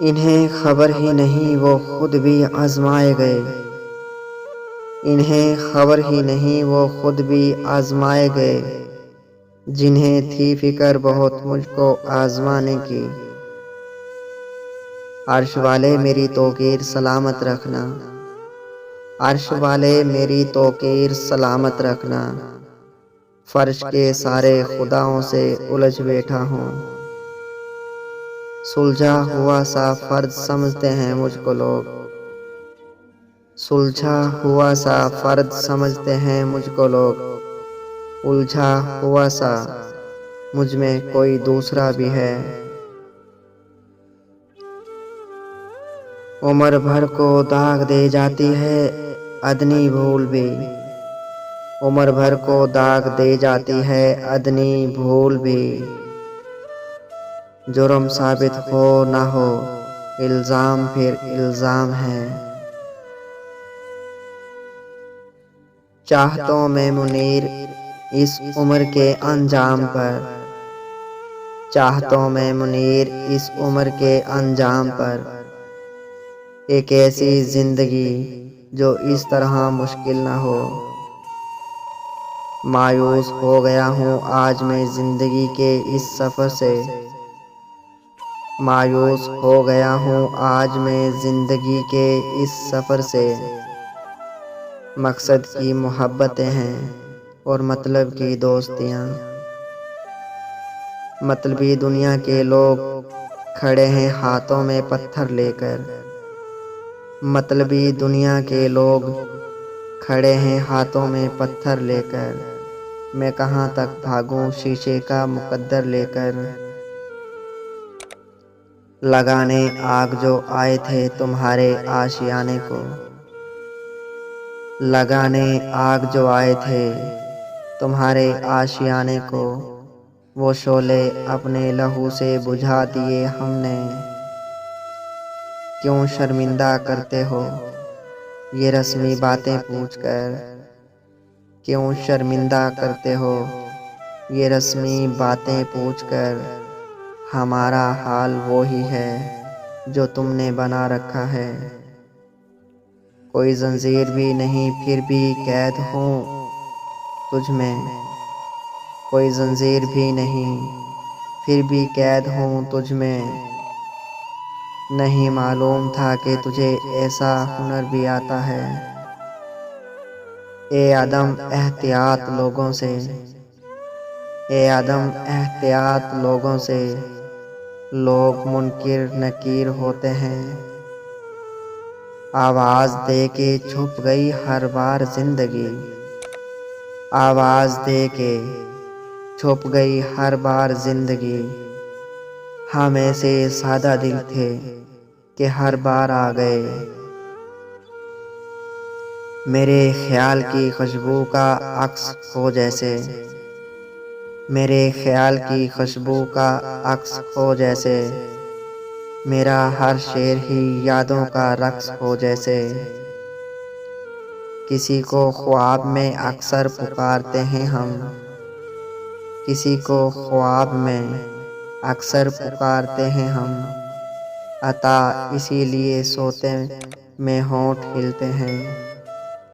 انہیں خبر ہی نہیں وہ خود بھی آزمائے گئے، انہیں خبر ہی نہیں وہ خود بھی آزمائے گئے، جنہیں تھی فکر بہت مجھ کو آزمانے کی۔ عرش والے میری توقیر سلامت رکھنا، عرش والے میری توقیر سلامت رکھنا، فرش کے سارے خداؤں سے الجھ بیٹھا ہوں۔ سلجھا ہوا سا فرد سمجھتے ہیں مجھ کو لوگ، سلجھا ہوا سا فرد سمجھتے ہیں مجھ کو لوگ، الجھا ہوا سا مجھ میں کوئی دوسرا بھی ہے۔ عمر بھر کو داغ دے جاتی ہے ادنی بھول بھی، عمر بھر کو داغ دے جاتی ہے ادنی بھول بھی، جرم ثابت ہو نہ ہو الزام پھر الزام ہے۔ چاہتوں میں منیر اس عمر کے انجام پر، چاہتوں میں منیر اس عمر کے انجام پر، ایک ایسی زندگی جو اس طرح مشکل نہ ہو۔ مایوس ہو گیا ہوں آج میں زندگی کے اس سفر سے، مایوس ہو گیا ہوں آج میں زندگی کے اس سفر سے۔ مقصد کی محبتیں ہیں اور مطلب کی دوستیاں، مطلبی دنیا کے لوگ کھڑے ہیں ہاتھوں میں پتھر لے کر، مطلبی دنیا کے لوگ کھڑے ہیں ہاتھوں میں پتھر لے کر، میں کہاں تک بھاگوں شیشے کا مقدر لے کر۔ لگانے آگ جو آئے تھے تمہارے آشیانے کو، لگانے آگ جو آئے تھے تمہارے آشیانے کو، وہ شعلے اپنے لہو سے بجھا دیے ہم نے۔ کیوں شرمندہ کرتے ہو یہ رسمی باتیں پوچھ کر، کیوں شرمندہ کرتے ہو یہ رسمی باتیں پوچھ کر، ہمارا حال وہی ہے جو تم نے بنا رکھا ہے۔ کوئی زنجیر بھی نہیں پھر بھی قید ہوں تجھ میں، کوئی زنجیر بھی نہیں پھر بھی قید ہوں تجھ میں، نہیں معلوم تھا کہ تجھے ایسا ہنر بھی آتا ہے۔ اے عدم احتیاط لوگوں سے، اے عدم احتیاط لوگوں سے، لوگ منکر نکیر ہوتے ہیں۔ آواز دے کے چھپ گئی ہر بار زندگی، آواز دے کے چھپ گئی ہر بار زندگی، ہم ایسے سادہ دل تھے کہ ہر بار آ گئے۔ میرے خیال کی خوشبو کا عکس ہو جیسے، میرے خیال کی خوشبو کا عکس ہو جیسے، میرا ہر شعر ہی یادوں کا رقص ہو جیسے۔ کسی کو خواب میں اکثر پکارتے ہیں ہم، کسی کو خواب میں اکثر پکارتے ہیں ہم، عطا اسی لیے سوتے میں ہونٹ ہلتے ہیں۔